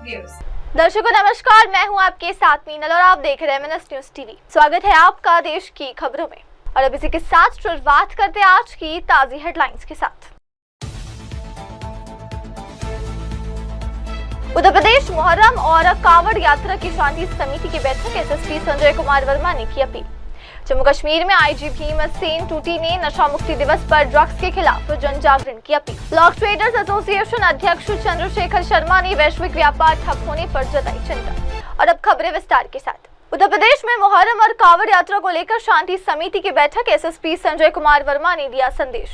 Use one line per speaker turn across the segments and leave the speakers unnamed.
Viewers.
दर्शकों नमस्कार, मैं हूं आपके साथ मीनल और आप देख रहे हैं MNS न्यूज टीवी। स्वागत है आपका देश की खबरों में और अब इसी के साथ शुरुआत करते हैं आज की ताजी हेडलाइंस के साथ। उत्तर प्रदेश मुहर्रम और कांवड़ यात्रा की शांति समिति की बैठक SSP संजय कुमार वर्मा ने की अपील। जम्मू कश्मीर में IG भीम सेन टूटी ने नशा मुक्ति दिवस पर ड्रग्स के खिलाफ जन जागरण की अपील। ब्लॉक ट्रेडर्स एसोसिएशन अध्यक्ष चंद्रशेखर शर्मा ने वैश्विक व्यापार ठप होने पर जताई चिंता। और अब खबरें विस्तार के साथ। उत्तर प्रदेश में मुहर्रम और कांवड़ यात्रा को लेकर शांति समिति की बैठक SSP संजय कुमार वर्मा ने दिया संदेश।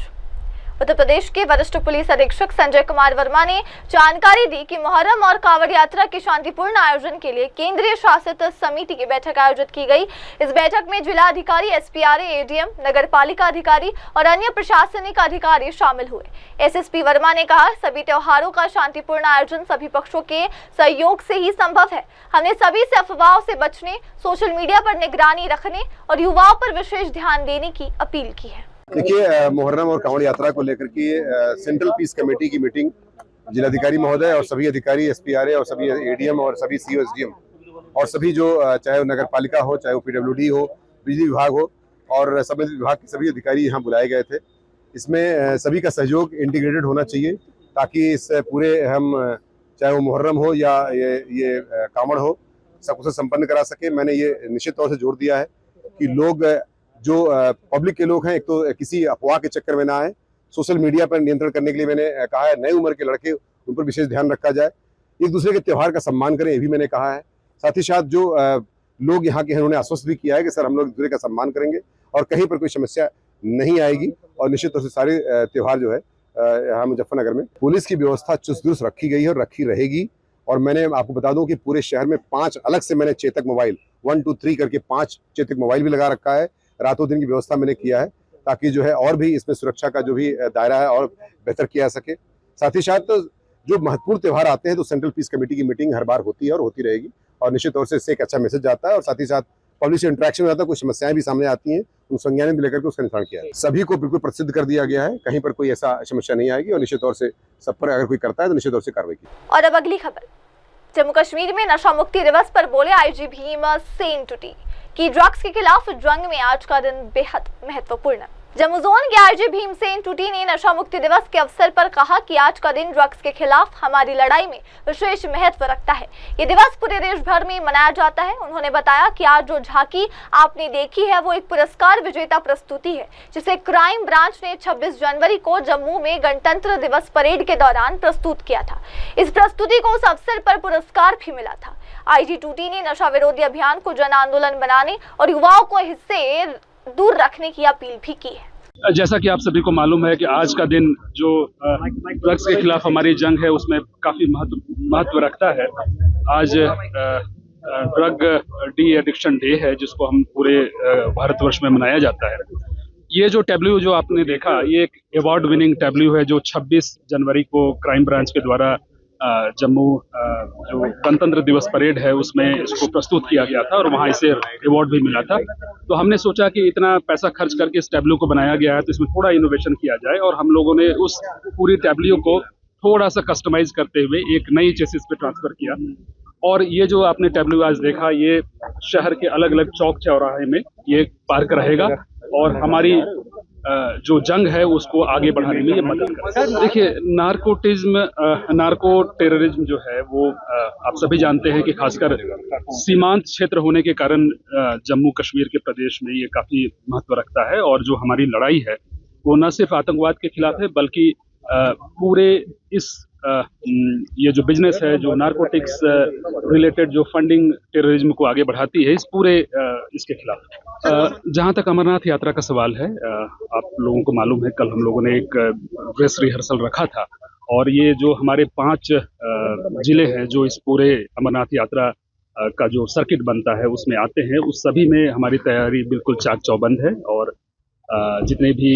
उत्तर प्रदेश के वरिष्ठ पुलिस अधीक्षक संजय कुमार वर्मा ने जानकारी दी कि मुहर्रम और कांवड़ यात्रा के शांतिपूर्ण आयोजन के लिए केंद्रीय शासित समिति की बैठक आयोजित की गई। इस बैठक में जिला अधिकारी, SPRA, ADM, नगर पालिका अधिकारी और अन्य प्रशासनिक अधिकारी शामिल हुए। SSP वर्मा ने कहा, सभी त्योहारों का शांतिपूर्ण आयोजन सभी पक्षों के सहयोग से ही संभव है। हमने सभी से अफवाहों से बचने, सोशल मीडिया पर निगरानी रखने और युवाओं पर विशेष ध्यान देने की अपील की है।
देखिए, मुहर्रम और कांवड़ यात्रा को लेकर के सेंट्रल पीस कमेटी की मीटिंग जिलाधिकारी महोदय और सभी अधिकारी, SPRA और सभी ADM और सभी CO SDM और सभी जो चाहे वो नगर पालिका हो, चाहे वो PWD हो, बिजली विभाग हो और सभी विभाग के सभी अधिकारी यहाँ बुलाए गए थे। इसमें सभी का सहयोग इंटीग्रेटेड होना चाहिए ताकि इस पूरे हम चाहे वो मुहर्रम हो या ये कांवड़ हो, सब कुछ संपन्न करा सके। मैंने ये निश्चित तौर से जोर दिया है कि लोग जो पब्लिक के लोग हैं, एक तो किसी अफवाह के चक्कर में ना आए। सोशल मीडिया पर नियंत्रण करने के लिए मैंने कहा है, नई उम्र के लड़के उन पर विशेष ध्यान रखा जाए, एक दूसरे के त्यौहार का सम्मान करें, ये भी मैंने कहा है। साथ ही साथ जो लोग यहाँ के हैं उन्होंने आश्वस्त भी किया है कि सर हम लोग एक दूसरे का सम्मान करेंगे और कहीं पर कोई समस्या नहीं आएगी और निश्चित तौर से सारे त्यौहार जो है यहाँ मुजफ्फरनगर में पुलिस की व्यवस्था चुस्त दुरुस्त रखी गई है और रखी रहेगी। और मैंने आपको बता दूं कि पूरे शहर में 5 अलग से मैंने चेतक मोबाइल 1, 2, 3 करके 5 चेतक मोबाइल भी लगा रखा है। रातों दिन की व्यवस्था मैंने किया है ताकि जो है और भी इसमें सुरक्षा का जो भी दायरा है और बेहतर किया जा सके। साथ ही साथ तो जो महत्वपूर्ण त्यौहार आते हैं तो सेंट्रल पीस कमेटी की मीटिंग हर बार होती है और होती रहेगी और निश्चित तौर से इससे एक अच्छा मैसेज जाता है और साथ ही साथ पब्लिक से इंटरेक्शन होता है। कुछ समस्याएं भी सामने आती हैं, उन संज्ञान भी लेकर के उसका निवारण किया है। सभी को बिल्कुल प्रसिद्ध कर दिया गया है, कहीं पर कोई ऐसा समस्या नहीं आएगी और निश्चित तौर से सब पर अगर कोई करता है तो निश्चित तौर से कार्रवाई की।
और अब अगली खबर। जम्मू कश्मीर में नशा मुक्ति दिवस पर बोले IG भीम सेन टूटी कि ड्रग्स के खिलाफ जंग में आज का दिन बेहद महत्वपूर्ण। जम्मू जोन के IG भीम सेन टूटी ने नशा मुक्ति दिवस के अवसर पर कहा कि आज का दिन ड्रग्स के खिलाफ हमारी लड़ाई में विशेष महत्व रखता है। ये दिवस पूरे देश भर में मनाया जाता है। उन्होंने बताया कि आज जो झांकी आपने देखी है वो एक पुरस्कार विजेता प्रस्तुति है जिसे क्राइम ब्रांच ने 26 जनवरी को जम्मू में गणतंत्र दिवस परेड के दौरान प्रस्तुत किया था। इस प्रस्तुति को उस अवसर पर पुरस्कार भी मिला था। IG टूटी ने नशा विरोधी अभियान को जन आंदोलन बनाने और युवाओं को इससे दूर रखने की अपील भी की है।
जैसा कि आप सभी को मालूम है कि आज का दिन जो ड्रग्स के खिलाफ हमारी जंग है उसमें काफी महत्व रखता है। आज ड्रग डी एडिक्शन डे है जिसको हम पूरे भारतवर्ष में मनाया जाता है। ये जो टैब्लू जो आपने देखा ये एक अवार्ड विनिंग टैब्लू है जो 26 जनवरी को क्राइम ब्रांच के द्वारा जम्मू जो गणतंत्र दिवस परेड है उसमें इसको प्रस्तुत किया गया था और वहाँ इसे अवार्ड भी मिला था। तो हमने सोचा कि इतना पैसा खर्च करके इस टैब्लू को बनाया गया है तो इसमें थोड़ा इनोवेशन किया जाए और हम लोगों ने उस पूरी टैब्लू को थोड़ा सा कस्टमाइज करते हुए एक नई चेसिस पे ट्रांसफर किया। और ये जो आपने टैब्लू आज देखा ये शहर के अलग अलग चौक चौराहे में ये पार्क रहेगा और हमारी जो जंग है उसको आगे बढ़ाने में ये मदद करेगा। देखिए, नार्को टेररिज्म जो है वो आप सभी जानते हैं कि खासकर सीमांत क्षेत्र होने के कारण जम्मू कश्मीर के प्रदेश में ये काफी महत्व रखता है और जो हमारी लड़ाई है वो न सिर्फ आतंकवाद के खिलाफ है बल्कि पूरे इस ये जो बिजनेस है जो नारकोटिक्स रिलेटेड जो फंडिंग टेररिज्म को आगे बढ़ाती है इस पूरे इसके खिलाफ। जहां तक अमरनाथ यात्रा का सवाल है, आप लोगों को मालूम है कल हम लोगों ने एक ड्रेस रिहर्सल रखा था और ये जो हमारे 5 जिले हैं जो इस पूरे अमरनाथ यात्रा का जो सर्किट बनता है उसमें आते हैं, उस सभी में हमारी तैयारी बिल्कुल चाक चौबंद है और जितने भी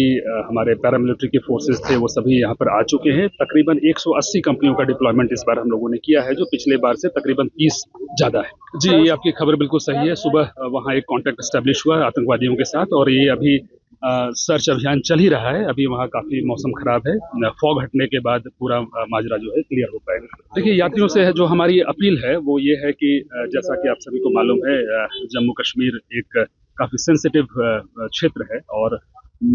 हमारे पैरामिलिट्री के फोर्सेस थे वो सभी यहाँ पर आ चुके हैं। तकरीबन 180 कंपनियों का डिप्लॉयमेंट इस बार हम लोगों ने किया है जो पिछले बार से तकरीबन 30 ज़्यादा है। जी, ये आपकी खबर बिल्कुल सही है। सुबह वहाँ एक कॉन्टैक्ट एस्टेब्लिश हुआ आतंकवादियों के साथ और ये अभी सर्च अभियान चल ही रहा है। अभी वहाँ काफ़ी मौसम खराब है, फॉग हटने के बाद पूरा माजरा जो है क्लियर हो पाएगा। देखिए, यात्रियों से जो हमारी अपील है वो ये है कि जैसा कि आप सभी को मालूम है, जम्मू कश्मीर एक काफ़ी सेंसिटिव क्षेत्र है, और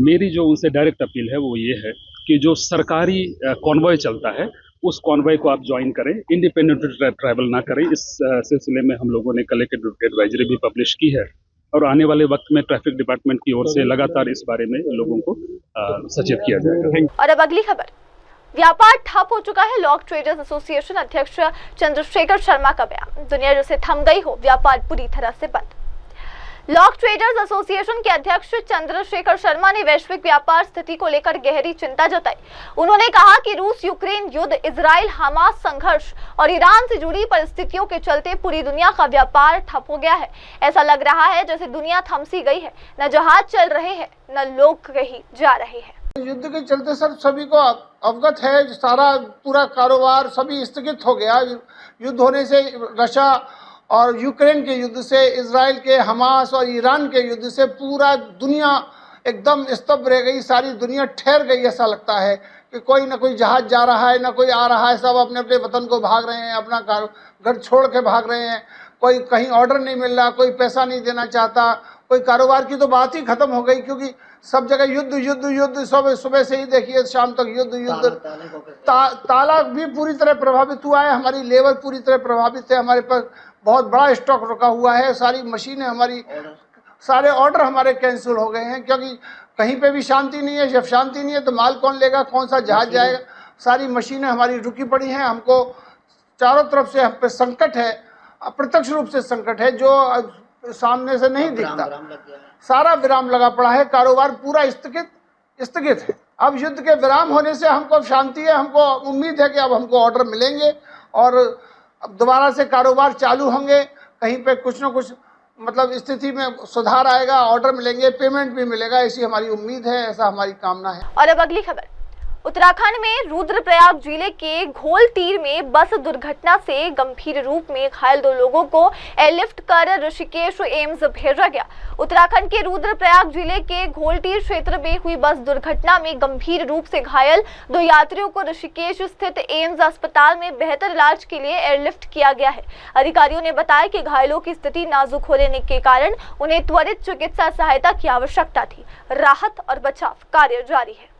मेरी जो उनसे डायरेक्ट अपील है वो ये है कि जो सरकारी कॉन्वॉय चलता है उस कॉन्वॉय को आप ज्वाइन करें, इंडिपेंडेंट ट्रैवल ना करें। इस सिलसिले में हम लोगों ने कल एक एडवाइजरी भी पब्लिश की है, और आने वाले वक्त में ट्रैफिक डिपार्टमेंट की ओर से लगातार इस बारे में लोगों को सचेत किया जाएगा।
और अब अगली खबर। व्यापार ठप हो चुका है, लॉक ट्रेडर्स एसोसिएशन अध्यक्ष चंद्रशेखर शर्मा का बयान। दुनिया जैसे थम गई हो, व्यापार पूरी तरह से बंद। लॉक ट्रेडर्स एसोसिएशन के अध्यक्ष चंद्रशेखर शर्मा ने वैश्विक व्यापार स्थिति को लेकर गहरी चिंता जताई। उन्होंने कहा कि रूस यूक्रेन युद्ध, इजराइल हमास संघर्ष और ईरान से जुड़ी परिस्थितियों के चलते पूरी दुनिया का व्यापार ठप हो गया है। ऐसा लग रहा है जैसे दुनिया थम सी गई है, न जहाज चल रहे हैं न लोग कहीं जा रहे हैं।
युद्ध के चलते सर सभी को अवगत है, सारा पूरा कारोबार सभी स्थगित हो गया। युद्ध होने से, रशिया और यूक्रेन के युद्ध से, इजराइल के, हमास और ईरान के युद्ध से पूरा दुनिया एकदम स्तब्ध रह गई। सारी दुनिया ठहर गई। ऐसा लगता है कि कोई ना कोई जहाज जा रहा है, ना कोई आ रहा है। सब अपने अपने वतन को भाग रहे हैं, अपना घर छोड़ के भाग रहे हैं। कोई कहीं ऑर्डर नहीं मिल रहा, कोई पैसा नहीं देना चाहता, कोई कारोबार की तो बात ही खत्म हो गई, क्योंकि सब जगह युद्ध युद्ध युद्ध। सुबह से ही देखिए शाम तक युद्ध युद्ध। ताला भी पूरी तरह प्रभावित हुआ है, हमारी लेबर पूरी तरह प्रभावित है। हमारे पास बहुत बड़ा स्टॉक रुका हुआ है, सारी मशीनें हमारी, सारे ऑर्डर हमारे कैंसिल हो गए हैं, क्योंकि कहीं पे भी शांति नहीं है। जब शांति नहीं है तो माल कौन लेगा, कौन सा जहाज जाएगा। सारी मशीनें हमारी रुकी पड़ी हैं। हमको चारों तरफ से हम पे संकट है, अप्रत्यक्ष रूप से संकट है, जो सामने से नहीं दिखता। सारा विराम लगा पड़ा है, कारोबार पूरा स्थगित है। अब युद्ध के विराम होने से हमको शांति है, हमको उम्मीद है कि अब हमको ऑर्डर मिलेंगे और अब दोबारा से कारोबार चालू होंगे। कहीं पे कुछ न कुछ मतलब स्थिति में सुधार आएगा, ऑर्डर मिलेंगे, पेमेंट भी मिलेगा, ऐसी हमारी उम्मीद है, ऐसा हमारी कामना है।
और अब अगली खबर। उत्तराखंड में रुद्रप्रयाग जिले के घोलतीर में बस दुर्घटना से गंभीर रूप में घायल 2 लोगों को एयरलिफ्ट कर ऋषिकेश एम्स भेजा गया। उत्तराखंड के रुद्रप्रयाग जिले के घोलतीर क्षेत्र में हुई बस दुर्घटना में गंभीर रूप से घायल 2 यात्रियों को ऋषिकेश स्थित एम्स अस्पताल में बेहतर इलाज के लिए एयरलिफ्ट किया गया है। अधिकारियों ने बताया कि घायलों की स्थिति नाजुक होने के कारण उन्हें त्वरित चिकित्सा सहायता की आवश्यकता थी। राहत और बचाव कार्य जारी है।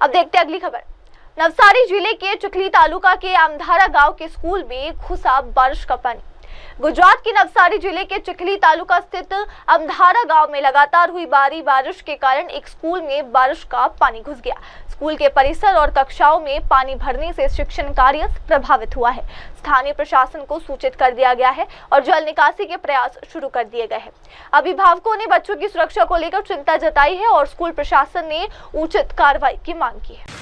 अब देखते हैं अगली खबर। नवसारी जिले के चिखली तालुका के अमधारा गांव के स्कूल में घुसा बारिश का पानी। गुजरात के नवसारी जिले के चिखली तालुका स्थित अमधारा गांव में लगातार हुई भारी बारिश के कारण एक स्कूल में बारिश का पानी घुस गया। स्कूल के परिसर और कक्षाओं में पानी भरने से शिक्षण कार्य प्रभावित हुआ है। स्थानीय प्रशासन को सूचित कर दिया गया है और जल निकासी के प्रयास शुरू कर दिए गए हैं। अभिभावकों ने बच्चों की सुरक्षा को लेकर चिंता जताई है और स्कूल प्रशासन ने उचित कार्रवाई की मांग की है।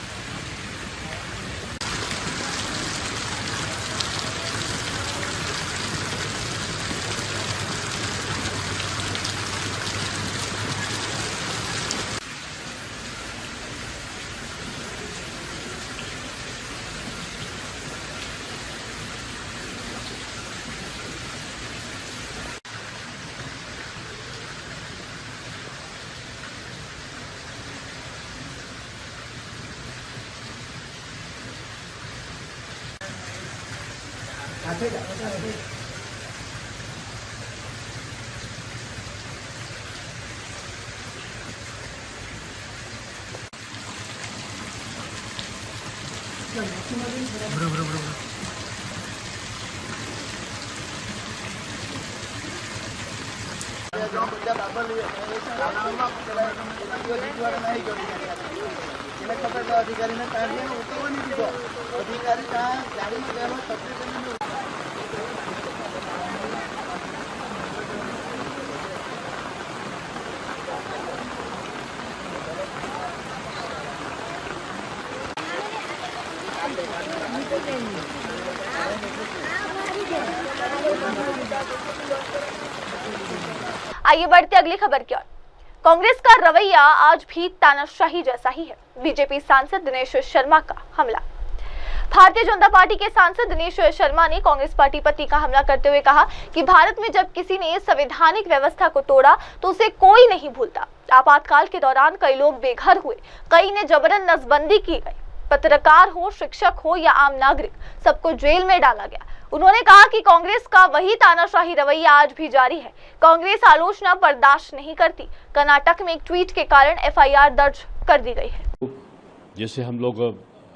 अधिकारी ने कहा दिया उतरवा नहीं दीधो अधिकारी का गाड़ी में गया सबसे पहले
आइए बढ़ते अगली खबर की ओर। कांग्रेस का रवैया आज भी तानाशाही जैसा ही है। बीजेपी सांसद दिनेश शर्मा का हमला। भारतीय जनता पार्टी के सांसद दिनेश शर्मा ने कांग्रेस पार्टी पर तीखा हमला करते हुए कहा कि भारत में जब किसी ने संवैधानिक व्यवस्था को तोड़ा तो उसे कोई नहीं भूलता। आपातकाल के दौरान कई लोग बेघर हुए, कई ने जबरन नसबंदी की गई। पत्रकार हो, शिक्षक हो या आम नागरिक, सबको जेल में डाला गया। उन्होंने कहा कि कांग्रेस का वही तानाशाही रवैया आज भी जारी है। कांग्रेस आलोचना बर्दाश्त नहीं करती। कर्नाटक में एक ट्वीट के कारण एफआईआर दर्ज कर दी गई है।
जैसे हम लोग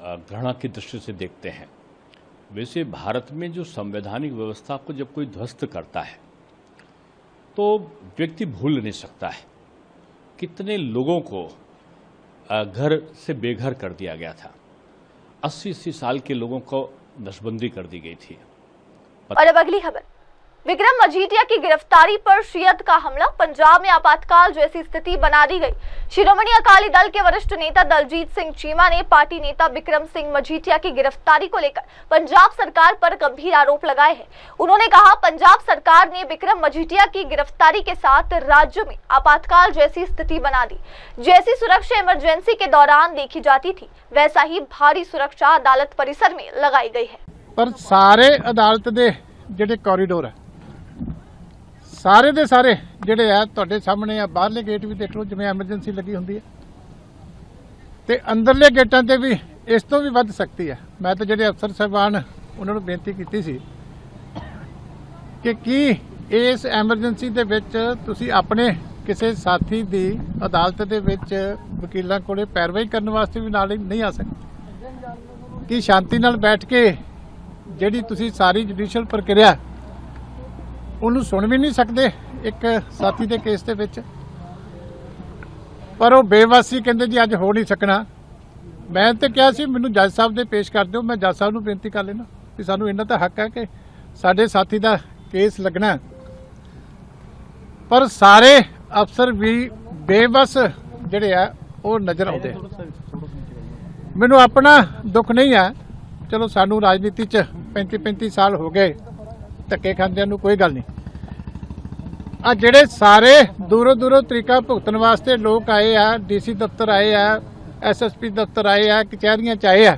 घृणा की दृष्टि से देखते हैं, वैसे भारत में जो संवैधानिक व्यवस्था को जब कोई ध्वस्त करता है तो व्यक्ति भूल नहीं सकता है कितने लोगों को घर से बेघर कर दिया गया था। 80 साल के लोगों को नसबंदी कर दी गई थी।
और अब अगली खबर। विक्रम मजीठिया की गिरफ्तारी पर शियत का हमला। पंजाब में आपातकाल जैसी स्थिति बना दी गई। शिरोमणि अकाली दल के वरिष्ठ नेता दलजीत सिंह चीमा ने पार्टी नेता विक्रम सिंह मजीठिया की गिरफ्तारी को लेकर पंजाब सरकार पर गंभीर आरोप लगाए हैं। उन्होंने कहा, पंजाब सरकार ने विक्रम मजीठिया की गिरफ्तारी के साथ राज्य में आपातकाल जैसी स्थिति बना दी। जैसी सुरक्षा इमरजेंसी के दौरान देखी जाती थी, वैसा ही भारी सुरक्षा अदालत परिसर में लगाई गई है।
पर सारे अदालत के ਜਿਹੜੇ कॉरीडोर है सारे ਦੇ ਸਾਰੇ ਜਿਹੜੇ ਆ ਤੁਹਾਡੇ ਸਾਹਮਣੇ ਆ। ਬਾਹਰਲੇ ਗੇਟ ਵੀ ਦੇਖ ਲਓ ਜਿਵੇਂ ਐਮਰਜੈਂਸੀ ਲੱਗੀ ਹੁੰਦੀ ਹੈ, ਤੇ ਅੰਦਰਲੇ ਗੇਟਾਂ ਤੇ ਵੀ ਇਸ ਤੋਂ ਵੀ ਵੱਧ ਸਕਤੀ ਹੈ। ਮੈਂ ਤਾਂ ਜਿਹੜੇ ਅਫਸਰ ਸਾਹਿਬਾਨ ਉਹਨਾਂ ਨੂੰ ਬੇਨਤੀ ਕੀਤੀ ਸੀ ਕਿ ਕੀ ਇਸ ਐਮਰਜੈਂਸੀ ਦੇ ਵਿੱਚ ਤੁਸੀਂ ਆਪਣੇ ਕਿਸੇ ਸਾਥੀ ਦੀ ਅਦਾਲਤ ਦੇ ਵਿੱਚ ਵਕੀਲਾਂ ਕੋਲੇ ਪੈਰਵਾਈ ਕਰਨ ਵਾਸਤੇ ਵੀ ਨਾਲ ਨਹੀਂ ਆ ਸਕਦੇ? ਕੀ ਸ਼ਾਂਤੀ ਨਾਲ ਬੈਠ ਕੇ ਜਿਹੜੀ ਤੁਸੀਂ ਸਾਰੀ ਜੁਡੀਸ਼ੀਅਲ ਪ੍ਰਕਿਰਿਆ ਉਹਨੂੰ ਸੁਣ ਵੀ ਨਹੀਂ ਸਕਦੇ ਇੱਕ ਸਾਥੀ ਦੇ ਕੇਸ ਦੇ ਵਿੱਚ? ਪਰ ਉਹ ਬੇਵਾਸੀ ਕਹਿੰਦੇ ਜੀ ਅੱਜ ਹੋ ਨਹੀਂ ਸਕਣਾ। ਮੈਂ ਤਾਂ ਕਿਹਾ ਸੀ ਮੈਨੂੰ ਜੱਜ ਸਾਹਿਬ ਦੇ ਪੇਸ਼ ਕਰ ਦਿਓ, ਮੈਂ ਜੱਜ ਸਾਹਿਬ ਨੂੰ ਬੇਨਤੀ ਕਰ ਲੈਣਾ ਕਿ ਸਾਨੂੰ ਇਹਨਾਂ ਦਾ ਹੱਕ ਹੈ ਕਿ ਸਾਡੇ ਸਾਥੀ ਦਾ ਕੇਸ ਲੱਗਣਾ। ਪਰ ਸਾਰੇ ਅਫਸਰ ਵੀ ਬੇਵਸ ਜਿਹੜੇ ਆ ਉਹ ਨਜ਼ਰ ਆਉਂਦੇ ਆ। ਮੈਨੂੰ ਆਪਣਾ ਦੁੱਖ ਨਹੀਂ ਹੈ, ਚਲੋ ਸਾਨੂੰ ਰਾਜਨੀਤੀ 'ਚ 35 ਸਾਲ ਹੋ ਗਏ ਧੱਕੇ ਖਾਂਦਿਆਂ ਨੂੰ, ਕੋਈ ਗੱਲ ਨਹੀਂ। ਆ ਜਿਹੜੇ ਸਾਰੇ ਦੂਰੋਂ ਤਰੀਕਾ ਭੁਗਤਣ ਵਾਸਤੇ ਲੋਕ ਆਏ ਆ, ਡੀਸੀ ਦਫ਼ਤਰ ਆਏ ਆ, ਐਸਐਸਪੀ ਦਫ਼ਤਰ ਆਏ ਆ, ਕਚਹਿਰੀਆਂ 'ਚ ਆਏ ਆ।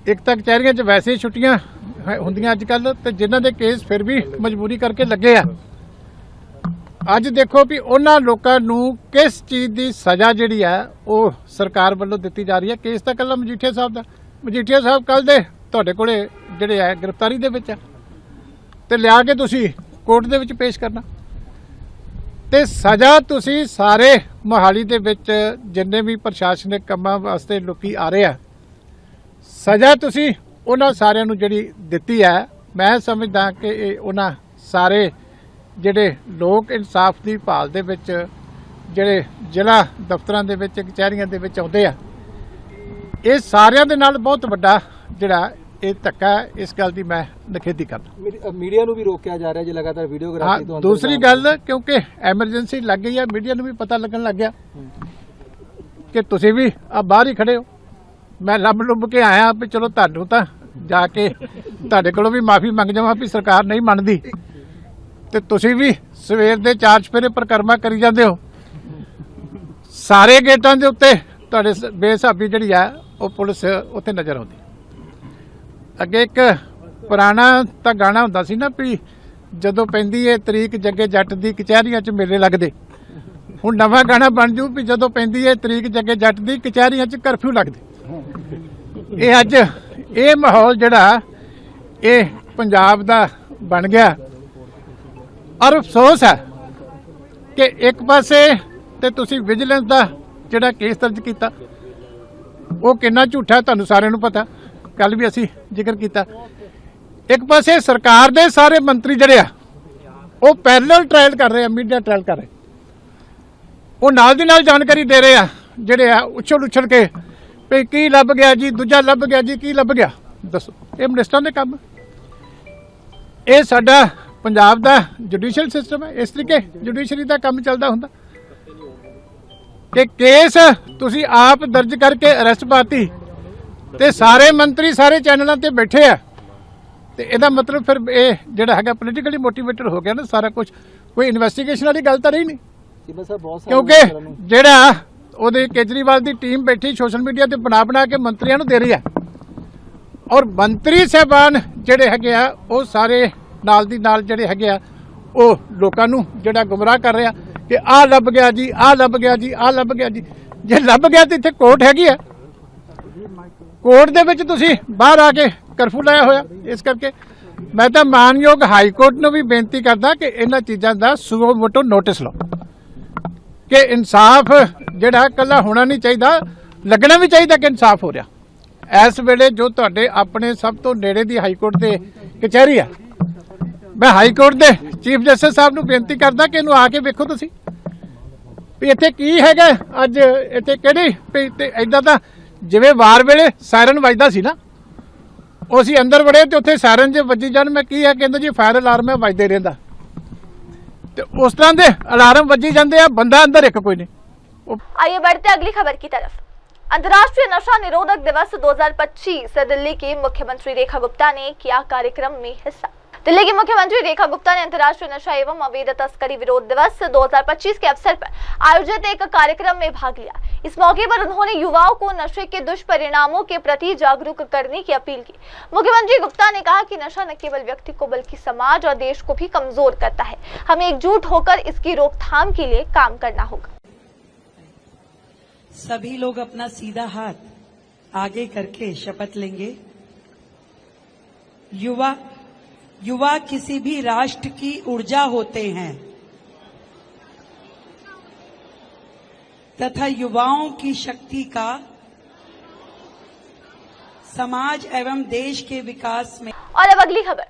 ਇੱਕ ਤਾਂ ਕਚਹਿਰੀਆਂ 'ਚ ਵੈਸੇ ਹੀ ਛੁੱਟੀਆਂ ਹੁੰਦੀਆਂ ਅੱਜ ਕੱਲ੍ਹ, ਤੇ ਜਿਨ੍ਹਾਂ ਦੇ ਕੇਸ ਫਿਰ ਵੀ ਮਜਬੂਰੀ ਕਰਕੇ ਲੱਗੇ ਆ। ਅੱਜ ਦੇਖੋ ਵੀ ਉਹਨਾਂ ਲੋਕਾਂ ਨੂੰ ਕਿਸ ਚੀਜ਼ ਦੀ ਸਜ਼ਾ ਜਿਹੜੀ ਆ ਉਹ ਸਰਕਾਰ ਵੱਲੋਂ ਦਿੱਤੀ ਜਾ ਰਹੀ ਹੈ। ਕੇਸ ਤਾਂ ਇਕੱਲਾ ਮਜੀਠੀਆ ਸਾਹਿਬ ਦਾ। ਮਜੀਠੀਆ ਸਾਹਿਬ ਕੱਲ੍ਹ ਦੇ ਤੁਹਾਡੇ ਕੋਲੇ ਜਿਹੜੇ ਆ ਗ੍ਰਿਫਤਾਰੀ ਦੇ ਵਿੱਚ ਆ, ਤੇ ਲਿਆ ਕੇ ਤੁਸੀਂ ਕੋਰਟ ਦੇ ਵਿੱਚ ਪੇਸ਼ ਕਰਨਾ। ਤੇ ਸਜ਼ਾ ਤੁਸੀਂ ਸਾਰੇ ਮੋਹਾਲੀ ਦੇ ਵਿੱਚ ਜਿੰਨੇ ਵੀ ਪ੍ਰਸ਼ਾਸਨਿਕ ਕੰਮਾਂ ਵਾਸਤੇ ਲੋਕੀ ਆ ਰਹੇ ਆ, ਸਜ਼ਾ ਤੁਸੀਂ ਉਹਨਾਂ ਸਾਰਿਆਂ ਨੂੰ ਜਿਹੜੀ ਦਿੱਤੀ ਹੈ, ਮੈਂ ਸਮਝਦਾ ਕਿ ਇਹ ਉਹਨਾਂ ਸਾਰੇ ਜਿਹੜੇ ਲੋਕ ਇਨਸਾਫ ਦੀ ਭਾਲ ਦੇ ਵਿੱਚ ਜਿਹੜੇ ਜ਼ਿਲ੍ਹਾ ਦਫ਼ਤਰਾਂ ਦੇ ਵਿੱਚ ਕਚਹਿਰੀਆਂ ਦੇ ਵਿੱਚ ਆਉਂਦੇ ਆ, ਇਹ ਸਾਰਿਆਂ ਦੇ ਨਾਲ ਬਹੁਤ ਵੱਡਾ ਜਿਹੜਾ ਇਹ ਧੱਕਾ, ਇਸ ਗੱਲ ਦੀ ਮੈਂ ਨਿਖੇਧੀ ਕਰਦਾ।
मीडिया ਨੂੰ ਵੀ ਰੋਕਿਆ ਜਾ ਰਿਹਾ ਜੀ ਲਗਾਤਾਰ ਵੀਡੀਓਗ੍ਰਾਫੀ ਤੋਂ।
ਦੂਸਰੀ ਗੱਲ, ਕਿਉਂਕਿ ਐਮਰਜੈਂਸੀ ਲੱਗ ਗਈ ਹੈ, ਮੀਡੀਆ ਨੂੰ ਵੀ ਪਤਾ ਲੱਗਣ ਲੱਗ ਗਿਆ ਕਿ ਤੁਸੀਂ ਵੀ ਆ ਬਾਹਰ ਹੀ ਖੜੇ ਹੋ। ਮੈਂ ਲੱਭ ਲੁੱਭ ਕੇ ਆਇਆ ਵੀ ਚਲੋ ਤੁਹਾਨੂੰ ਤਾਂ ਜਾ ਕੇ ਤੁਹਾਡੇ ਕੋਲੋਂ ਵੀ ਮਾਫੀ ਮੰਗ ਜਾਵਾਂ ਵੀ ਸਰਕਾਰ ਨਹੀਂ ਮੰਨਦੀ, ਤੇ ਤੁਸੀਂ ਵੀ ਸਵੇਰ ਦੇ 4 ਚੁਫੇਰੇ ਪਰਿਕਰਮਾ ਕਰੀ ਜਾਂਦੇ ਹੋ। ਸਾਰੇ ਗੇਟਾਂ ਦੇ ਉੱਤੇ ਤੁਹਾਡੇ ਬੇਹਿਸਾਬੀ ਜਿਹੜੀ ਆ ਉਹ ਪੁਲਿਸ ਉੱਥੇ ਨਜ਼ਰ ਆਉਂਦੀ। ਅੱਗੇ ਇੱਕ ਪੁਰਾਣਾ ਤਾਂ ਗਾਣਾ ਹੁੰਦਾ ਸੀ ਨਾ ਵੀ ਜਦੋਂ ਪੈਂਦੀ ਏ ਤਰੀਕ ਜੱਗੇ ਜੱਟ ਦੀ ਕਚਹਿਰੀਆਂ 'ਚ ਮੇਲੇ ਲੱਗਦੇ। ਹੁਣ ਨਵਾਂ ਗਾਣਾ ਬਣ ਜੂ ਵੀ ਜਦੋਂ ਪੈਂਦੀ ਏ ਤਰੀਕ ਜੱਗੇ ਜੱਟ ਦੀ ਕਚਹਿਰੀਆਂ 'ਚ ਕਰਫਿਊ ਲੱਗਦੇ। ਇਹ ਅੱਜ ਇਹ ਮਾਹੌਲ ਜਿਹੜਾ ਇਹ ਪੰਜਾਬ ਦਾ ਬਣ ਗਿਆ। ਔਰ ਅਫਸੋਸ ਹੈ ਕਿ ਇੱਕ ਪਾਸੇ ਤੇ ਤੁਸੀਂ ਵਿਜੀਲੈਂਸ ਦਾ ਜਿਹੜਾ ਕੇਸ ਦਰਜ ਕੀਤਾ ਉਹ ਕਿੰਨਾ ਝੂਠਾ ਤੁਹਾਨੂੰ ਸਾਰਿਆਂ ਨੂੰ ਪਤਾ, ਕੱਲ ਵੀ ਅਸੀਂ ਜ਼ਿਕਰ ਕੀਤਾ। ਇੱਕ ਪਾਸੇ ਸਰਕਾਰ ਦੇ ਸਾਰੇ ਮੰਤਰੀ ਜਿਹੜੇ ਆ ਉਹ ਪੈਰਲਲ ਟ੍ਰਾਇਲ ਕਰ ਰਹੇ ਆ, ਮੀਡੀਆ ਟ੍ਰਾਇਲ ਕਰ ਰਹੇ, ਉਹ ਨਾਲ ਦੀ ਨਾਲ ਜਾਣਕਾਰੀ ਦੇ ਰਹੇ ਆ, ਜਿਹੜੇ ਆ ਉਛਲ ਕੇ ਵੀ ਕੀ ਲੱਭ ਗਿਆ ਜੀ, ਦੂਜਾ ਲੱਭ ਗਿਆ ਜੀ, ਕੀ ਲੱਭ ਗਿਆ ਦੱਸੋ। ਇਹ ਮਿਨਿਸਟਰਾਂ ਦੇ ਕੰਮ, ਇਹ ਸਾਡਾ ਪੰਜਾਬ ਦਾ ਜੁਡੀਸ਼ੀਅਲ ਸਿਸਟਮ ਹੈ। ਇਸ ਤਰੀਕੇ ਜੁਡੀਸ਼ਰੀ ਦਾ ਕੰਮ ਚੱਲਦਾ ਹੁੰਦਾ ਕਿ ਕੇਸ ਤੁਸੀਂ ਆਪ ਦਰਜ ਕਰਕੇ ਅਰੈਸਟ ਪਾਤੀ ਤੇ ਸਾਰੇ ਮੰਤਰੀ ਸਾਰੇ ਚੈਨਲਾਂ ਤੇ ਬੈਠੇ ਆ, ਤੇ ਇਹਦਾ ਮਤਲਬ ਫਿਰ ਇਹ ਜਿਹੜਾ ਹੈਗਾ ਪੋਲੀਟੀਕਲੀ ਮੋਟੀਵੇਟਡ ਹੋ ਗਿਆ ਨਾ ਸਾਰਾ ਕੁਝ। ਕੋਈ ਇਨਵੈਸਟੀਗੇਸ਼ਨ ਵਾਲੀ ਗੱਲ ਤਾਂ ਰਹੀ ਨਹੀਂ, ਕਿਉਂਕਿ ਜਿਹੜਾ ਉਹਦੇ ਕੇਜਰੀਵਾਲ ਦੀ ਟੀਮ ਬੈਠੀ ਸੋਸ਼ਲ ਮੀਡੀਆ ਤੇ ਬਣਾ ਕੇ ਮੰਤਰੀਆਂ ਨੂੰ ਦੇ ਰਹੀ ਆ, ਔਰ ਮੰਤਰੀ ਸਾਹਿਬਾਨ ਜਿਹੜੇ ਹੈਗੇ ਆ ਉਹ ਸਾਰੇ ਨਾਲ ਦੀ ਨਾਲ ਜਿਹੜੇ ਹੈਗੇ ਆ ਉਹ ਲੋਕਾਂ ਨੂੰ ਜਿਹੜਾ ਗੁੰਮਰਾਹ ਕਰ ਰਿਹਾ ਕਿ ਆਹ ਲੱਭ ਗਿਆ ਜੀ, ਆਹ ਲੱਭ ਗਿਆ ਜੀ, ਆਹ ਲੱਭ ਗਿਆ ਜੀ। ਜੇ ਲੱਭ ਗਿਆ ਤੇ ਇੱਥੇ ਕੋਰਟ ਹੈਗੀ ਆ, ਕੋਰਟ ਦੇ ਵਿੱਚ ਤੁਸੀਂ ਬਾਹਰ ਆ ਕੇ ਕਰਫਿਊ ਲਾਇਆ ਹੋਇਆ। ਇਸ ਕਰਕੇ ਮੈਂ ਤਾਂ ਮਾਨਯੋਗ ਹਾਈ ਕੋਰਟ ਨੂੰ ਵੀ ਬੇਨਤੀ ਕਰਦਾ ਕਿ ਇਹਨਾਂ ਚੀਜ਼ਾਂ ਦਾ ਸੁਓ ਮੋਟੋ ਨੋਟਿਸ ਲਓ ਕਿ ਇਨਸਾਫ ਜਿਹੜਾ ਕੱਲਾ ਹੋਣਾ ਨਹੀਂ ਚਾਹੀਦਾ, ਲੱਗਣਾ ਵੀ ਚਾਹੀਦਾ ਕਿ ਇਨਸਾਫ ਹੋ ਰਿਹਾ। ਇਸ ਵੇਲੇ ਜੋ ਤੁਹਾਡੇ ਆਪਣੇ ਸਭ ਤੋਂ ਨੇੜੇ ਦੀ ਹਾਈ ਕੋਰਟ ਦੇ ਕਚਹਿਰੀ ਆ, ਮੈਂ ਹਾਈ ਕੋਰਟ ਦੇ ਚੀਫ ਜਸਟਿਸ ਸਾਹਿਬ ਨੂੰ ਬੇਨਤੀ ਕਰਦਾ ਕਿ ਇਹਨੂੰ ਆ ਕੇ ਵੇਖੋ ਤੁਸੀਂ ਵੀ ਇੱਥੇ ਕੀ ਹੈਗਾ ਅੱਜ, ਇੱਥੇ ਕਿਹੜੀ ਤੇ ਏਦਾਂ ਤਾਂ ਜਿਵੇਂ ਵਾਰ ਵੇਲੇ ਸਾਇਰਨ ਵੱਜਦਾ ਸੀ ਨਾ, ਉਹ ਅਸੀਂ ਅੰਦਰ ਵੜੇ ਤੇ ਉੱਥੇ ਸਾਇਰਨ ਜੇ ਵੱਜੀ ਜਾਣ, ਮੈਂ ਕੀ ਹੈ ਕਹਿੰਦਾ ਜੀ ਫਾਇਰ ਅਲਾਰਮ ਹੈ ਵੱਜਦੇ ਰਹਿੰਦਾ, ਤੇ ਉਸ तरह ਦੇ ਅਲਾਰਮ ਵੱਜੀ ਜਾਂਦੇ ਆ, ਬੰਦਾ ਅੰਦਰ ਇੱਕ ਕੋਈ नहीं।
आइए बढ़ते अगली खबर की तरफ। अंतर्राष्ट्रीय नशा निरोधक दिवस 2025 दिल्ली की मुख्यमंत्री रेखा गुप्ता ने किया कार्यक्रम में हिस्सा। दिल्ली की मुख्यमंत्री रेखा गुप्ता ने अंतर्राष्ट्रीय नशा एवं अवैध तस्करी विरोध दिवस 2025 के अवसर पर आयोजित एक कार्यक्रम में भाग लिया। इस मौके पर उन्होंने युवाओं को नशे के दुष्परिणामों के प्रति जागरूक करने की अपील की। मुख्यमंत्री गुप्ता ने कहा कि नशा न केवल व्यक्ति को बल्कि समाज और देश को भी कमजोर करता है। हमें एकजुट होकर इसकी रोकथाम के लिए काम करना होगा।
सभी लोग अपना सीधा हाथ आगे करके शपथ लेंगे। युवा किसी भी राष्ट्र की ऊर्जा होते हैं तथा युवाओं की शक्ति का समाज एवं देश के विकास में।
और अब अगली खबर।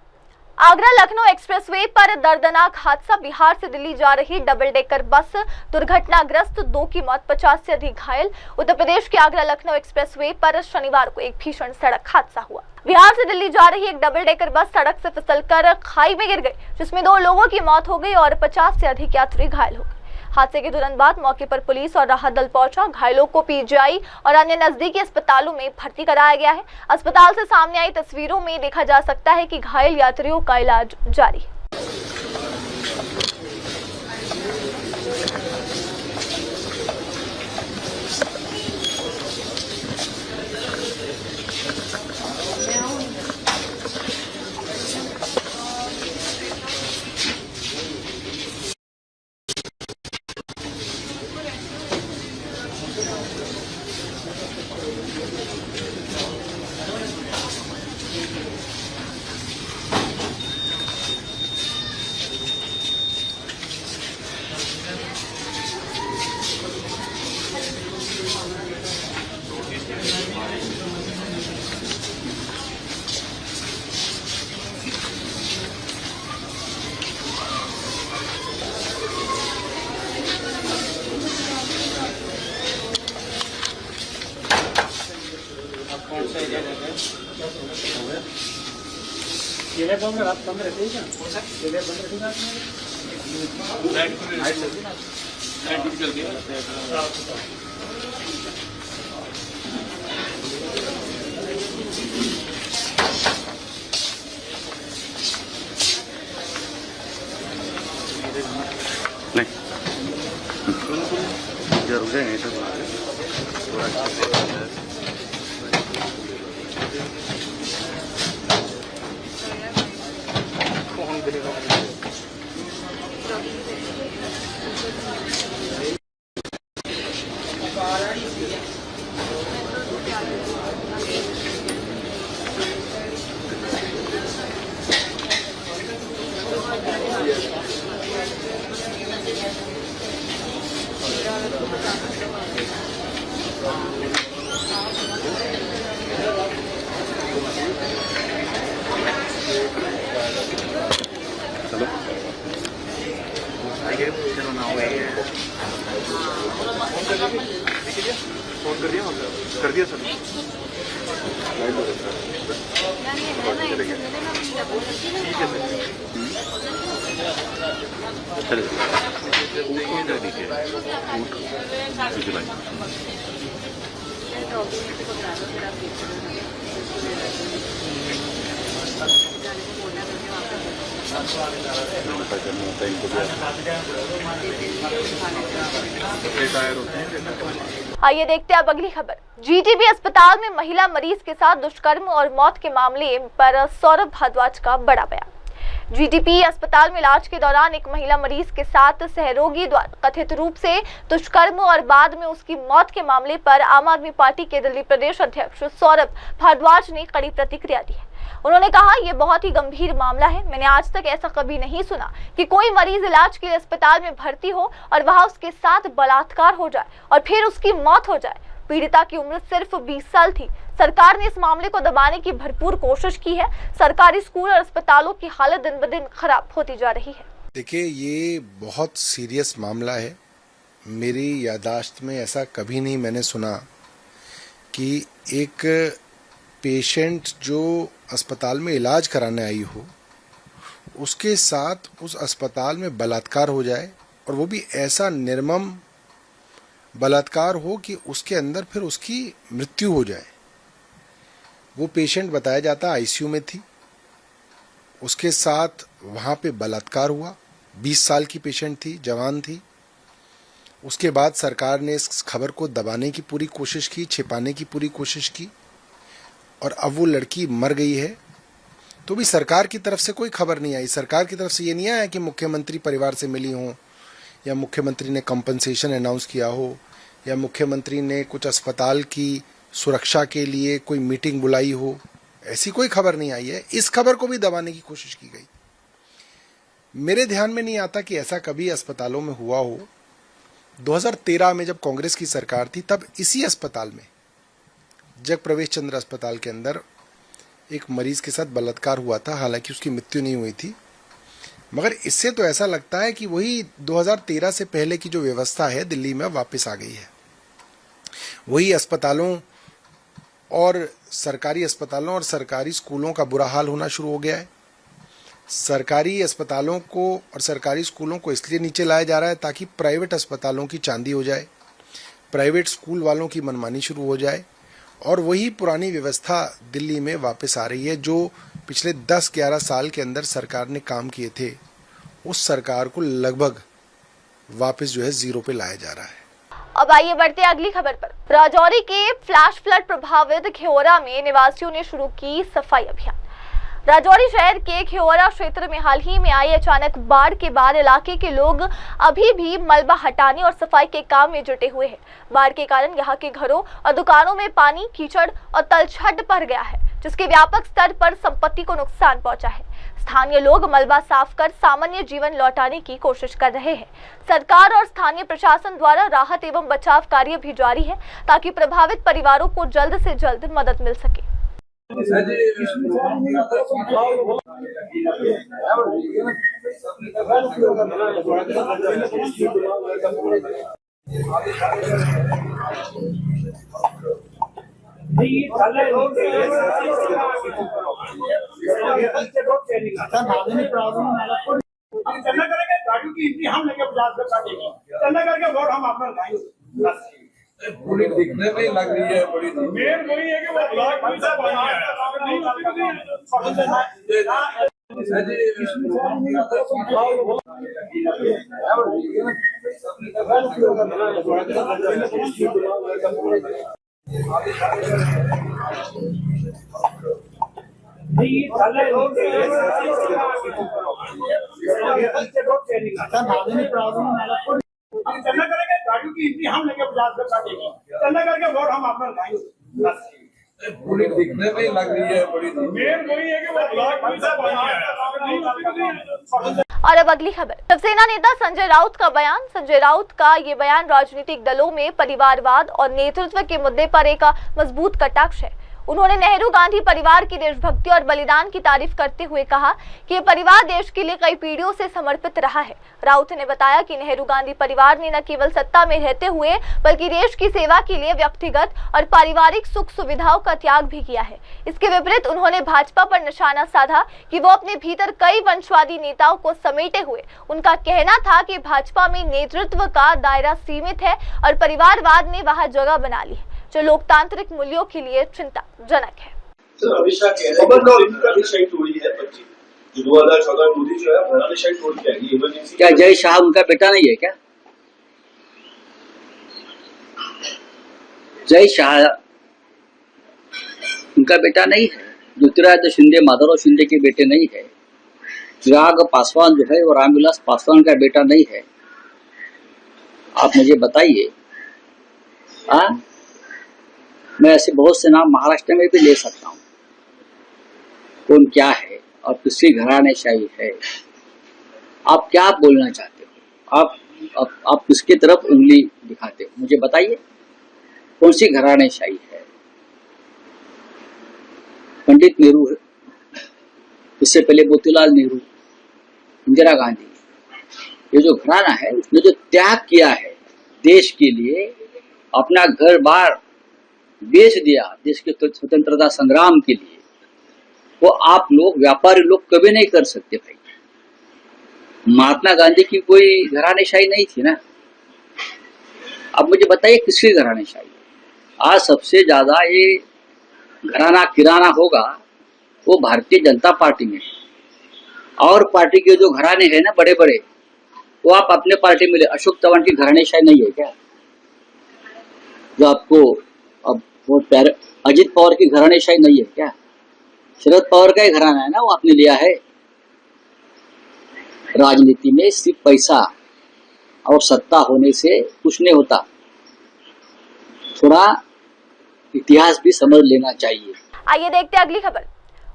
आगरा लखनऊ एक्सप्रेसवे पर दर्दनाक हादसा। बिहार से दिल्ली जा रही डबल डेकर बस दुर्घटनाग्रस्त, 2 की मौत, 50 से अधिक घायल। उत्तर प्रदेश के आगरा लखनऊ एक्सप्रेसवे पर शनिवार को एक भीषण सड़क हादसा हुआ। बिहार से दिल्ली जा रही एक डबल डेकर बस सड़क से फिसलकर खाई में गिर गई, जिसमें 2 लोगों की मौत हो गई और 50 से अधिक यात्री घायल हो गए। हादसे के तुरंत बाद मौके पर पुलिस और राहत दल पहुंचा। घायलों को पीजीआई और अन्य नजदीकी अस्पतालों में भर्ती कराया गया है। अस्पताल से सामने आई तस्वीरों में देखा जा सकता है कि घायल यात्रियों का इलाज जारी है। आइए देखते हैं अब अगली खबर। जीटीबी अस्पताल में महिला मरीज के साथ दुष्कर्म और मौत के मामले पर सौरभ भारद्वाज का बड़ा बयान। जीटीबी अस्पताल में इलाज के दौरान एक महिला मरीज के साथ सहरोगी द्वारा कथित रूप से दुष्कर्म और बाद में उसकी मौत के मामले पर आम आदमी पार्टी के दिल्ली प्रदेश अध्यक्ष सौरभ भारद्वाज ने कड़ी प्रतिक्रिया दी है। उन्होंने कहा, यह बहुत ही गंभीर मामला है। मैंने आज तक ऐसा कभी नहीं सुना कि कोई मरीज इलाज के लिए अस्पताल में भर्ती हो और वहां उसके साथ बलात्कार हो जाए और फिर उसकी मौत हो जाए। पीड़िता की उम्र सिर्फ 20 साल थी। सरकार ने इस मामले को दबाने की भरपूर कोशिश की है। सरकारी स्कूल और अस्पतालों की हालत दिन ब दिन खराब होती जा रही है।
देखिए, ये बहुत सीरियस मामला है। मेरी याददाश्त में ऐसा कभी नहीं मैंने सुना कि एक पेशेंट जो अस्पताल में इलाज कराने आई हो उसके साथ उस अस्पताल में बलात्कार हो जाए, और वो भी ऐसा निर्मम बलात्कार हो कि उसके अंदर फिर उसकी मृत्यु हो जाए। वो पेशेंट बताया जाता आईसीयू में थी, उसके साथ वहाँ पे बलात्कार हुआ। 20 साल की पेशेंट थी, जवान थी। उसके बाद सरकार ने इस खबर को दबाने की पूरी कोशिश की, छिपाने की पूरी कोशिश की, और अब वो लड़की मर गई है। तो भी सरकार की तरफ से कोई खबर नहीं आई। सरकार की तरफ से ये नहीं आया कि मुख्यमंत्री परिवार से मिली हों, या मुख्यमंत्री ने कंपनसेशन अनाउंस किया हो, या मुख्यमंत्री ने कुछ अस्पताल की सुरक्षा के लिए कोई मीटिंग बुलाई हो। ऐसी कोई खबर नहीं आई है। इस खबर को भी दबाने की कोशिश की गई। मेरे ध्यान में नहीं आता कि ऐसा कभी अस्पतालों में हुआ हो। 2013 में जब कांग्रेस की सरकार थी, तब इसी अस्पताल में, जग प्रवेश चंद्र अस्पताल के अंदर, एक मरीज के साथ बलात्कार हुआ था। हालांकि उसकी मृत्यु नहीं हुई थी, मगर इससे तो ऐसा लगता है कि वही 2013 से पहले की जो व्यवस्था है दिल्ली में वापस आ गई है। वही अस्पतालों और सरकारी स्कूलों का बुरा हाल होना शुरू हो गया है। सरकारी अस्पतालों को और सरकारी स्कूलों को इसलिए नीचे लाया जा रहा है ताकि प्राइवेट अस्पतालों की चांदी हो जाए, प्राइवेट स्कूल वालों की मनमानी शुरू हो जाए, और वही पुरानी व्यवस्था दिल्ली में वापस आ रही है जो पिछले 10-11 साल के अंदर सरकार ने काम किए थे। उस सरकार को लगभग वापस जो है जीरो पे लाया जा रहा है।
अब आइए बढ़ते हैं अगली खबर पर। राजौरी के फ्लैश फ्लड प्रभावित खेवरा में निवासियों ने शुरू की सफाई अभियान। राजौरी शहर के खेवरा क्षेत्र में हाल ही में आई अचानक बाढ़ के बाद इलाके के लोग अभी भी मलबा हटाने और सफाई के काम में जुटे हुए हैं। बाढ़ के कारण यहाँ के घरों और दुकानों में पानी, कीचड़ और तलछट भर गया है, जिसके व्यापक स्तर पर संपत्ति को नुकसान पहुंचा है। स्थानीय लोग मलबा साफ कर सामान्य जीवन लौटाने की कोशिश कर रहे हैं। सरकार और स्थानीय प्रशासन द्वारा राहत एवं बचाव कार्य भी जारी है ताकि प्रभावित परिवारों को जल्द से जल्द मदद मिल सके।
गाड़ियों की इतनी हम लेके 50 रुपए काटेंगे, चंदा करके वोट हम अपना लगाएंगे। पूरी दिखने में लग रही है बड़ी। मेन वही है कि वो ब्लॉक पैसा चंदा करेंगे, गाड़ियों की इतनी हम लेके 50 रुपए काटेंगे, चंदा करके वोट हम अपना लगाएंगे। पूरी दिखने में लग रही है बड़ी। मेन वही है कि वो ब्लॉक पैसा
और अब अगली खबर, शिवसेना नेता संजय राउत का बयान। संजय राउत का ये बयान राजनीतिक दलों में परिवारवाद और नेतृत्व के मुद्दे पर एक मजबूत कटाक्ष है। उन्होंने नेहरू गांधी परिवार की देशभक्ति और बलिदान की तारीफ करते हुए कहा कि ये परिवार देश के लिए कई पीढ़ियों से समर्पित रहा है। राउत ने बताया कि नेहरू गांधी परिवार ने न केवल सत्ता में रहते हुए बल्कि देश की सेवा के लिए व्यक्तिगत और पारिवारिक सुख सुविधाओं का त्याग भी किया है। इसके विपरीत उन्होंने भाजपा पर निशाना साधा कि वो अपने भीतर कई वंशवादी नेताओं को समेटे हुए। उनका कहना था कि भाजपा में नेतृत्व का दायरा सीमित है और परिवारवाद ने वहां जगह बना ली है, जो लोकतांत्रिक मूल्यों के लिए चिंताजनक है।
अमित शाह कह रहे हैं कि शाही तोड़ी है 2014 मोदी जो है भराने शाही तोड़ के आएगी इमरजेंसी।
क्या जय शाह उनका बेटा नहीं है क्या? जय शाह उनका बेटा नहीं है। ज्योतिरादित्य शिंदे माधवराव शिंदे के बेटे नहीं है। चिराग पासवान जो है वो रामविलास पासवान का बेटा नहीं है। आप मुझे बताइए। मैं ऐसे बहुत से नाम महाराष्ट्र में भी ले सकता हूँ। कौन क्या है और किसकी घरानेशाही है? आप क्या बोलना चाहते हो? आप किसकी तरफ उंगली दिखाते हो? मुझे बताइए कौन सी घरानेशाही है? पंडित नेहरू है, इससे पहले मोतीलाल नेहरू, इंदिरा गांधी, ये जो घराना है उसने जो त्याग किया है देश के लिए, अपना घर बार बेच दिया देश के स्वतंत्रता संग्राम के लिए, वो आप लोग व्यापारी लोग कभी नहीं कर सकते भाई। महात्मा गांधी की कोई घरानेशाही नहीं थी ना। अब मुझे बताइए किसकी घरानेशाही? आज सबसे ज्यादा ये घराना किराना होगा वो भारतीय जनता पार्टी में है। और पार्टी के जो घराने हैं ना बड़े बड़े, वो आप अपने पार्टी में ले। अशोक चव्हाण की घरानेशाही नहीं है क्या? जो आपको अब वो प्यारे अजित पवार की घरानेशाही नहीं है क्या? शरद पवार का ही घराना है ना, वो आपने लिया है। राजनीति में सिर्फ पैसा और सत्ता होने से कुछ नहीं होता। थोड़ा इतिहास भी समझ लेना चाहिए।
आइए देखते हैं अगली खबर।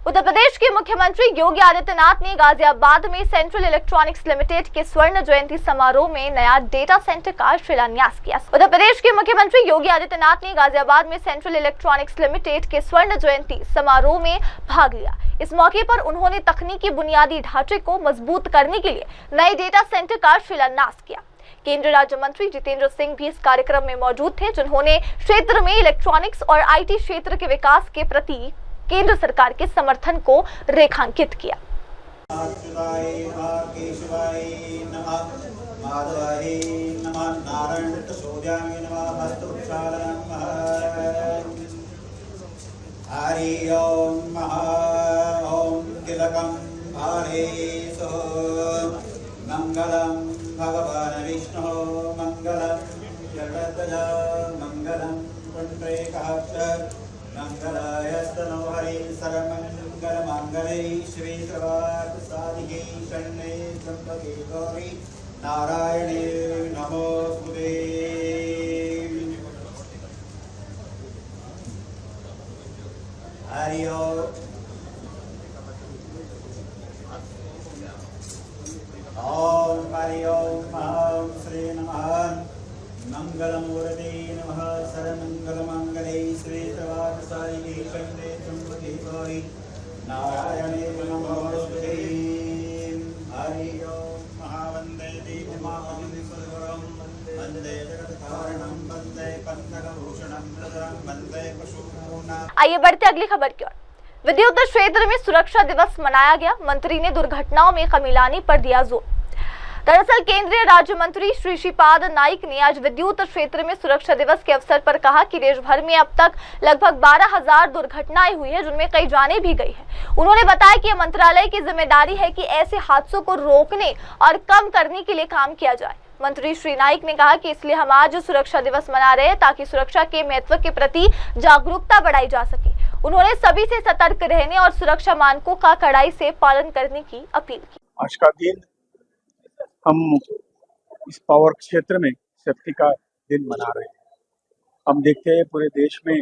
उत्तर प्रदेश के मुख्यमंत्री योगी आदित्यनाथ ने गाजियाबाद में सेंट्रल इलेक्ट्रॉनिक्स लिमिटेड के स्वर्ण जयंती समारोह में नया डेटा सेंटर का शिलान्यास किया। उत्तर प्रदेश के मुख्यमंत्री योगी आदित्यनाथ ने गाजियाबाद में सेंट्रल इलेक्ट्रॉनिक्स लिमिटेड के स्वर्ण जयंती समारोह में भाग लिया। इस मौके पर उन्होंने तकनीकी बुनियादी ढांचे को मजबूत करने के लिए नए डेटा सेंटर का शिलान्यास किया। केंद्रीय राज्य मंत्री जितेंद्र सिंह भी इस कार्यक्रम में मौजूद थे, जिन्होंने क्षेत्र में इलेक्ट्रॉनिक्स और IT क्षेत्र के विकास के प्रति केंद्र सरकार के समर्थन को रेखांकित किया।
मंगलम भगवान विष्णु मंगलम जगद्दजा मंगलम पुंडरीकाक्ष मंगलायस्तनो हरि सर्वमंगल मंगले श्री सर्वार्थ साधिके शरण्ये त्र्यंबके गौरी नारायणे नमोस्तुते। हरि ओम हरि ओम श्री नमः मंगलमूर्ते नमः सर्वमंगल मंगले श्री सर्वार्थसाधिके शरण्ये त्र्यंबके गौरी नारायणे नमोस्तुते। हरि ओम महावंदे देवमाहं सद्गुरुं वंदे जगत्कारणं वंदे पंथभूषणं नदरं वंदे पशूनां।
आइए बढ़ते अगली खबर की ओर। विद्युत क्षेत्र में सुरक्षा दिवस मनाया गया। मंत्री ने दुर्घटनाओं में कमी लाने पर दिया जोर। दरअसल केंद्रीय राज्य मंत्री श्री श्रीपाद नाइक ने आज विद्युत क्षेत्र में सुरक्षा दिवस के अवसर पर कहा कि देश भर में अब तक लगभग 12,000 दुर्घटनाएं हुई है, जिनमें कई जानें भी गई हैं। उन्होंने बताया कि मंत्रालय की जिम्मेदारी है कि ऐसे हादसों को रोकने और कम करने के लिए काम किया जाए। मंत्री श्री नाइक ने कहा कि इसलिए हम आज सुरक्षा दिवस मना रहे हैं ताकि सुरक्षा के महत्व के प्रति जागरूकता बढ़ाई जा सके। उन्होंने सभी से सतर्क रहने और सुरक्षा मानकों का कड़ाई से पालन करने की अपील की।
आज का दिन हम इस पावर क्षेत्र में सेफ्टी का दिन मना रहे हैं। हम देखते हैं पूरे देश में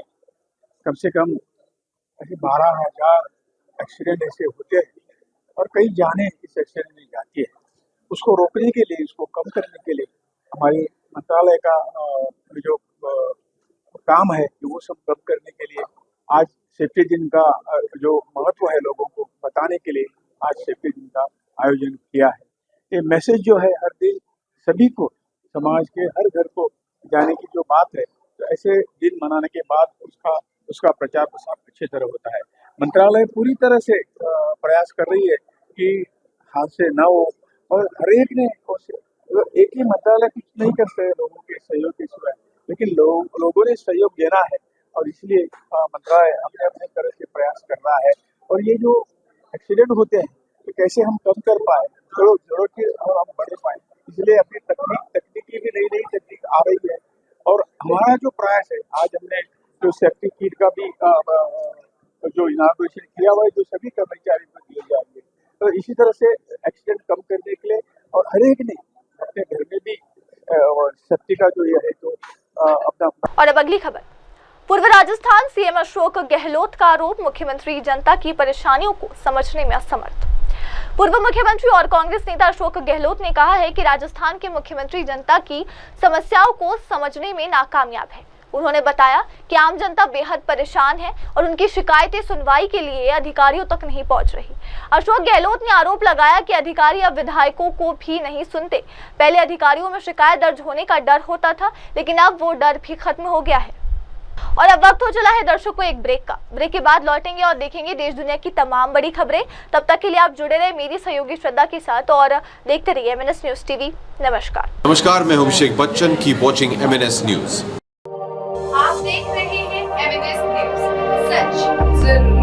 कम से कम ऐसे 12,000 एक्सीडेंट ऐसे होते हैं और कई जानें इस एक्सीडेंट में जाती है। उसको रोकने के लिए, उसको कम करने के लिए हमारे मंत्रालय का जो काम है कि वो सब कम करने के लिए आज सेफ्टी दिन का जो महत्व है लोगों को बताने के लिए आज सेफ्टी दिन का आयोजन किया है। ये मैसेज जो है हर दिन सभी को, समाज के हर घर को जाने की जो बात है, तो ऐसे दिन मनाने के बाद उसका प्रचार प्रसार अच्छी तरह होता है। मंत्रालय पूरी तरह से प्रयास कर रही है कि हादसे न हो, और हर एक ने एक ही मंत्रालय कुछ नहीं करते हैं लोगों के सहयोग के सिवाय, लेकिन लोगों ने सहयोग देना है और इसलिए मंत्रालय अपने अपने तरह से प्रयास कर रहा है। और ये जो एक्सीडेंट होते हैं तो कैसे हम कम कर पाए, जरूरत की और हम बढ़ पाए, इसलिए अपनी तकनीकी भी नई तकनीक आ रही है। और हमारा जो प्रयास है, आज हमने जो सेफ्टी किट का भी जो इनाग्रेशन किया हुआ है, जो सभी कर्मचारी को दिए जाएंगे, तो इसी तरह से एक्सीडेंट कम करने के लिए और हर एक ने अपने घर में भी सेफ्टी का जो ये है तो अपना।
और अब अगली खबर। पूर्व राजस्थान सीएम अशोक गहलोत का आरोप, मुख्यमंत्री जनता की परेशानियों को समझने में असमर्थ। पूर्व मुख्यमंत्री और कांग्रेस नेता अशोक गहलोत ने कहा है कि राजस्थान के मुख्यमंत्री जनता की समस्याओं को समझने में नाकामयाब है। उन्होंने बताया कि आम जनता बेहद परेशान है और उनकी शिकायतें सुनवाई के लिए अधिकारियों तक नहीं पहुंच रही। अशोक गहलोत ने आरोप लगाया कि अधिकारी अब विधायकों को भी नहीं सुनते। पहले अधिकारियों में शिकायत दर्ज होने का डर होता था, लेकिन अब वो डर भी खत्म हो गया है। और अब वक्त हो चला है दर्शकों एक ब्रेक का। ब्रेक के बाद लौटेंगे और देखेंगे देश दुनिया की तमाम बड़ी खबरें। तब तक के लिए आप जुड़े रहे मेरी सहयोगी श्रद्धा के साथ और देखते रहिए MNS न्यूज टीवी। नमस्कार,
मैं हूं Abhishek Bachchan. Keep watching MNS news.
आप देख रहे हैं MNS न्यूज, सच जरूर।